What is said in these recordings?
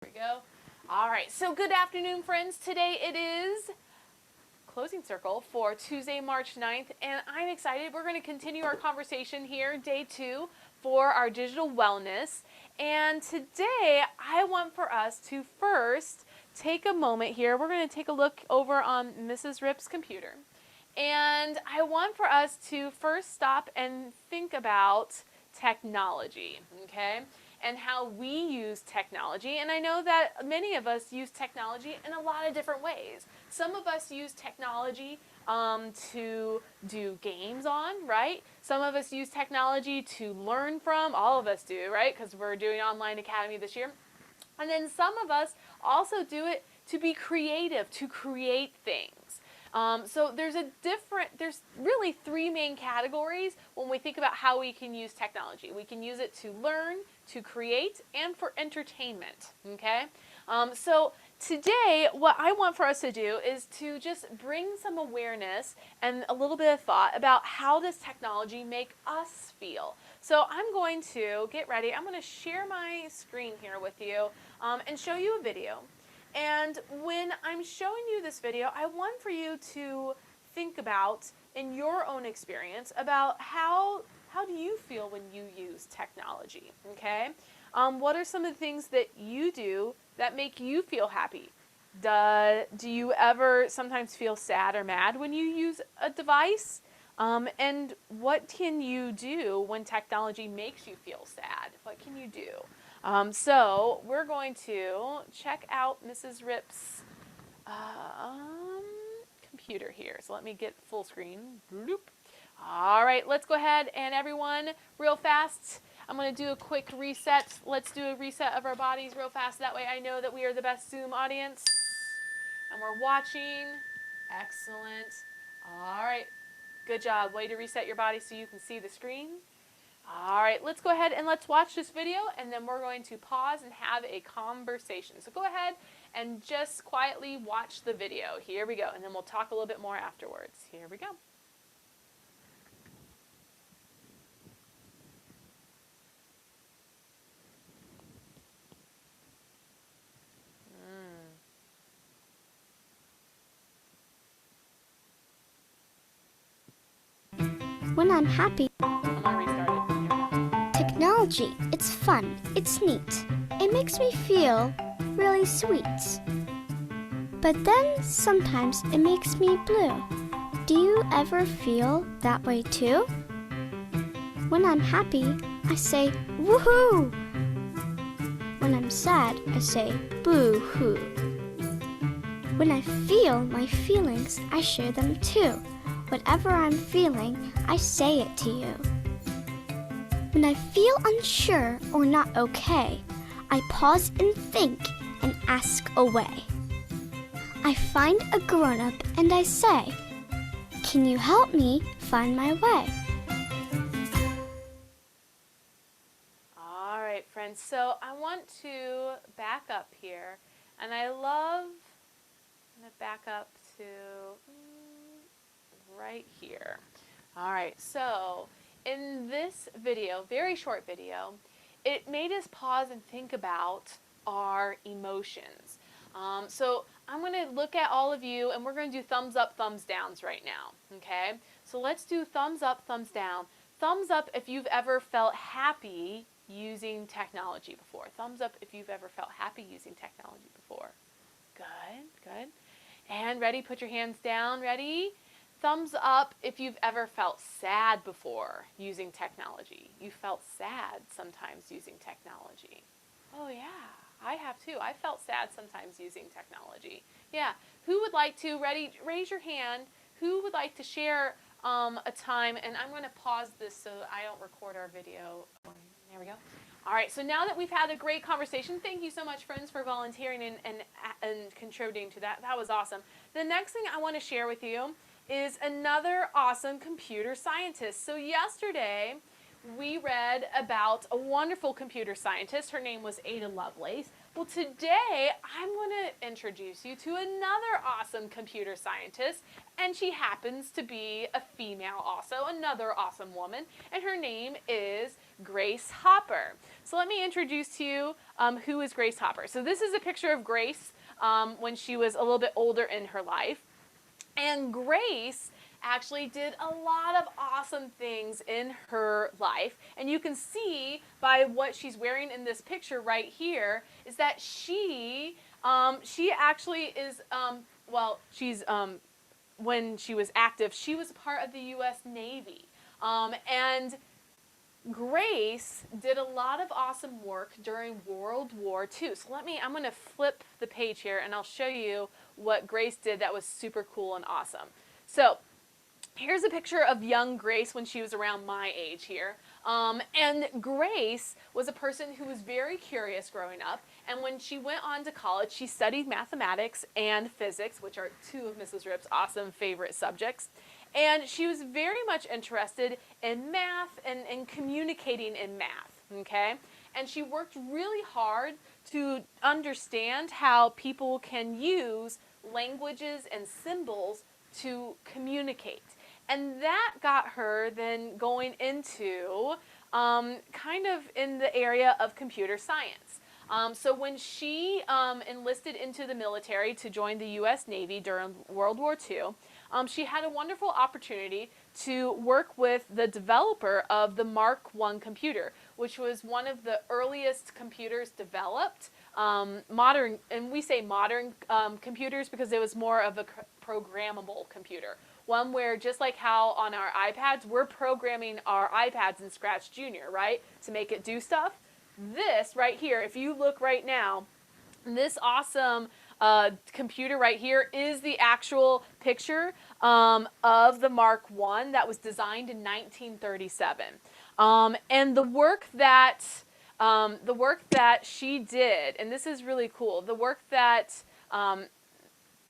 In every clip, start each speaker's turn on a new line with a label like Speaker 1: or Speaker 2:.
Speaker 1: There we go. All right, so good afternoon, friends. Today it is closing circle for Tuesday, March 9th, and I'm excited. We're going to continue our conversation here, day 2, for our digital wellness. And today I want for us to first take a moment here. We're going to take a look over on Mrs. Rip's computer. And I want for us to first stop and think about technology, okay? And how we use technology. And I know that many of us use technology in a lot of different ways. Some of us use technology to do games on, right? Some of us use technology to learn from. All of us do, right? Because we're doing Online Academy this year. And then some of us also do it to be creative, to create things. So there's really 3 main categories when we think about how we can use technology. We can use it to learn, to create, and for entertainment, okay? So today, what I want for us to do is to just bring some awareness and a little bit of thought about how does technology make us feel. So I'm going to get ready. I'm going to share my screen here with you and show you a video. And when I'm showing you this video, I want for you to think about, in your own experience, about how do you feel when you use technology, okay? What are some of the things that you do that make you feel happy? Do you ever sometimes feel sad or mad when you use a device? And what can you do when technology makes you feel sad? What can you do? So we're going to check out Mrs. Rip's computer here. So let me get full screen. All right, let's go ahead and everyone, real fast, I'm going to do a quick reset. Let's do a reset of our bodies real fast. That way I know that we are the best Zoom audience. And we're watching. Excellent. All right, good job. Way to reset your body so you can see the screen. All right, let's go ahead and let's watch this video, and then we're going to pause and have a conversation. So go ahead and just quietly watch the video. Here we go, and then we'll talk a little bit more afterwards. Here we go.
Speaker 2: When I'm happy,
Speaker 1: I'm gonna restart it.
Speaker 2: technology, it's fun, it's neat. It makes me feel really sweet. But then sometimes it makes me blue. Do you ever feel that way too? When I'm happy, I say woohoo. When I'm sad, I say boo-hoo. When I feel my feelings, I share them too. Whatever I'm feeling, I say it to you. When I feel unsure or not okay, I pause and think and ask away. I find a grown-up and I say, can you help me find my way?
Speaker 1: All right, friends, so I want to back up here, and I'm gonna back up to right here. All right, so in this video, very short video, it made us pause and think about our emotions. So I'm going to look at all of you, and we're going to do thumbs up, thumbs downs right now, okay? So let's do thumbs up, thumbs down. Thumbs up if you've ever felt happy using technology before. Thumbs up if you've ever felt happy using technology before. Good, good. And ready? Put your hands down. Ready? Thumbs up if you've ever felt sad before using technology. You felt sad sometimes using technology. Oh yeah, I have too. I felt sad sometimes using technology. Yeah, who would like to, ready, raise your hand, who would like to share a time, and I'm going to pause this so I don't record our video. There we go. All right, so now that we've had a great conversation, thank you so much, friends, for volunteering and contributing to that. That was awesome. The next thing I want to share with you is another awesome computer scientist. So yesterday, we read about a wonderful computer scientist. Her name was Ada Lovelace. Well, today, I'm going to introduce you to another awesome computer scientist, and she happens to be a female also, another awesome woman, and her name is Grace Hopper. So let me introduce to you who is Grace Hopper. So this is a picture of Grace when she was a little bit older in her life. And Grace actually did a lot of awesome things in her life. And you can see by what she's wearing in this picture right here is that she actually is, when she was active, she was part of the U.S. Navy. And Grace did a lot of awesome work during World War II. So I'm going to flip the page here and I'll show you what Grace did that was super cool and awesome. So here's a picture of young Grace when she was around my age here. And Grace was a person who was very curious growing up. And when she went on to college, she studied mathematics and physics, which are two of Mrs. Rip's awesome favorite subjects. And she was very much interested in math and communicating in math, okay? And she worked really hard to understand how people can use languages and symbols to communicate. And that got her then going into kind of in the area of computer science. So when she enlisted into the military to join the U.S. Navy during World War II, she had a wonderful opportunity to work with the developer of the Mark I computer, which was one of the earliest computers developed. Modern, and we say modern computers because it was more of a programmable computer. One where, just like how on our iPads, we're programming our iPads in Scratch Junior, right, to make it do stuff. This right here, if you look right now, this awesome computer right here is the actual picture of the Mark I that was designed in 1937. And the work that she did, and this is really cool, the work that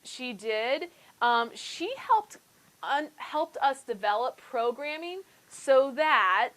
Speaker 1: she did, she helped us develop programming so that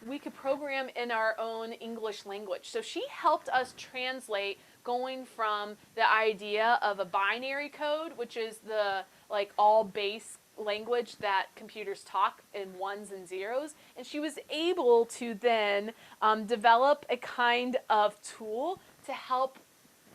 Speaker 1: we could program in our own English language. So she helped us translate going from the idea of a binary code, which is the all base language that computers talk in ones and zeros, and she was able to then develop a kind of tool to help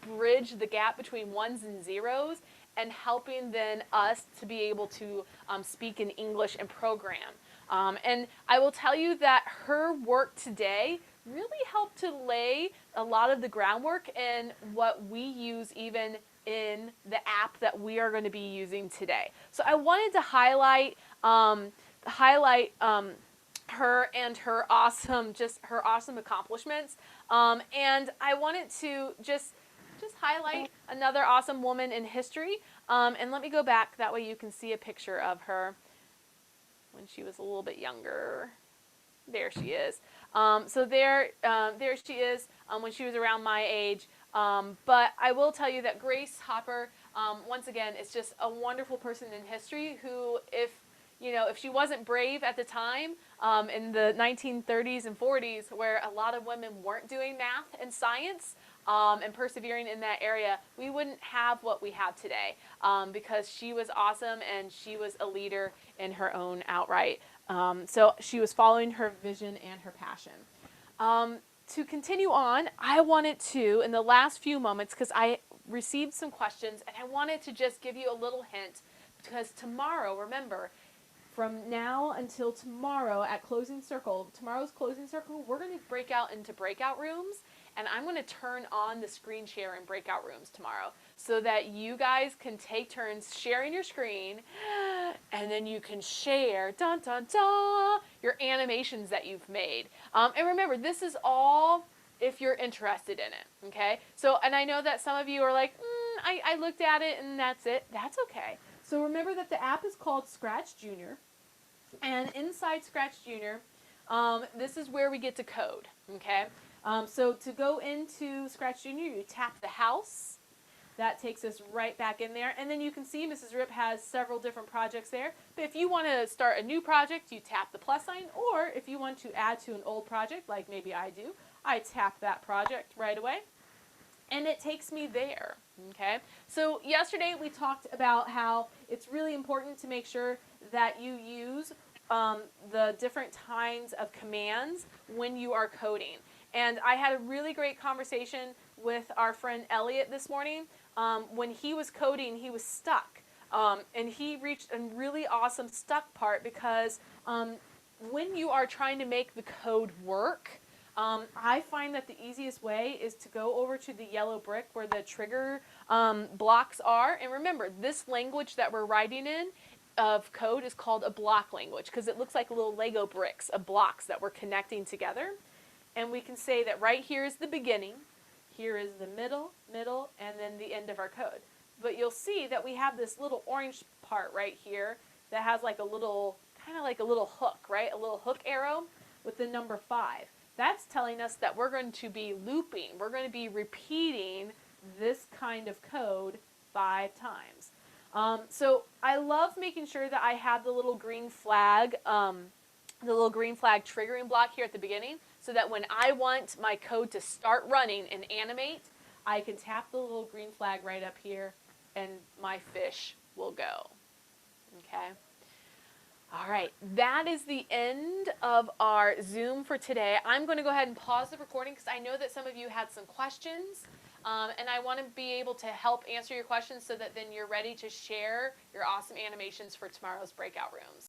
Speaker 1: bridge the gap between ones and zeros and helping then us to be able to speak in English and program. And I will tell you that her work today really helped to lay a lot of the groundwork in what we use even in the app that we are going to be using today. So I wanted to highlight her and her awesome accomplishments. And I wanted to just highlight another awesome woman in history. And let me go back, that way you can see a picture of her when she was a little bit younger. There she is. So there she is when she was around my age. But I will tell you that Grace Hopper, once again, is just a wonderful person in history who, if she wasn't brave at the time, in the 1930s and 40s, where a lot of women weren't doing math and science, and persevering in that area, we wouldn't have what we have today, because she was awesome and she was a leader in her own outright. So she was following her vision and her passion. To continue on, I wanted to, in the last few moments, because I received some questions, and I wanted to just give you a little hint, because tomorrow, remember, from now until tomorrow at tomorrow's closing circle, we're going to break out into breakout rooms, and I'm going to turn on the screen share in breakout rooms tomorrow so that you guys can take turns sharing your screen, and then you can share, dun, dun, dun, your animations that you've made. And remember, this is all if you're interested in it, okay? So, and I know that some of you are like, I looked at it and that's it. That's okay. So remember that the app is called Scratch Junior. And inside Scratch Junior, this is where we get to code, okay? So to go into Scratch Junior, you tap the house. That takes us right back in there. And then you can see Mrs. Rip has several different projects there. But if you want to start a new project, you tap the plus sign. Or if you want to add to an old project, like maybe I do, I tap that project right away. And it takes me there, okay? So yesterday we talked about how it's really important to make sure that you use the different kinds of commands when you are coding. And I had a really great conversation with our friend Elliot this morning. When he was coding, he was stuck. And he reached a really awesome stuck part because when you are trying to make the code work, I find that the easiest way is to go over to the yellow brick where the trigger blocks are. And remember, this language that we're writing in of code is called a block language because it looks like little Lego bricks of blocks that we're connecting together. And we can say that right here is the beginning, here is the middle, and then the end of our code. But you'll see that we have this little orange part right here that has like a little, kind of like a little hook, right? A little hook arrow with the number 5. That's telling us that we're going to be looping. We're going to be repeating this kind of code 5 times. So I love making sure that I have the little green flag triggering block here at the beginning so that when I want my code to start running and animate, I can tap the little green flag right up here and my fish will go. Okay. All right, that is the end of our Zoom for today. I'm going to go ahead and pause the recording because I know that some of you had some questions. And I want to be able to help answer your questions so that then you're ready to share your awesome animations for tomorrow's breakout rooms.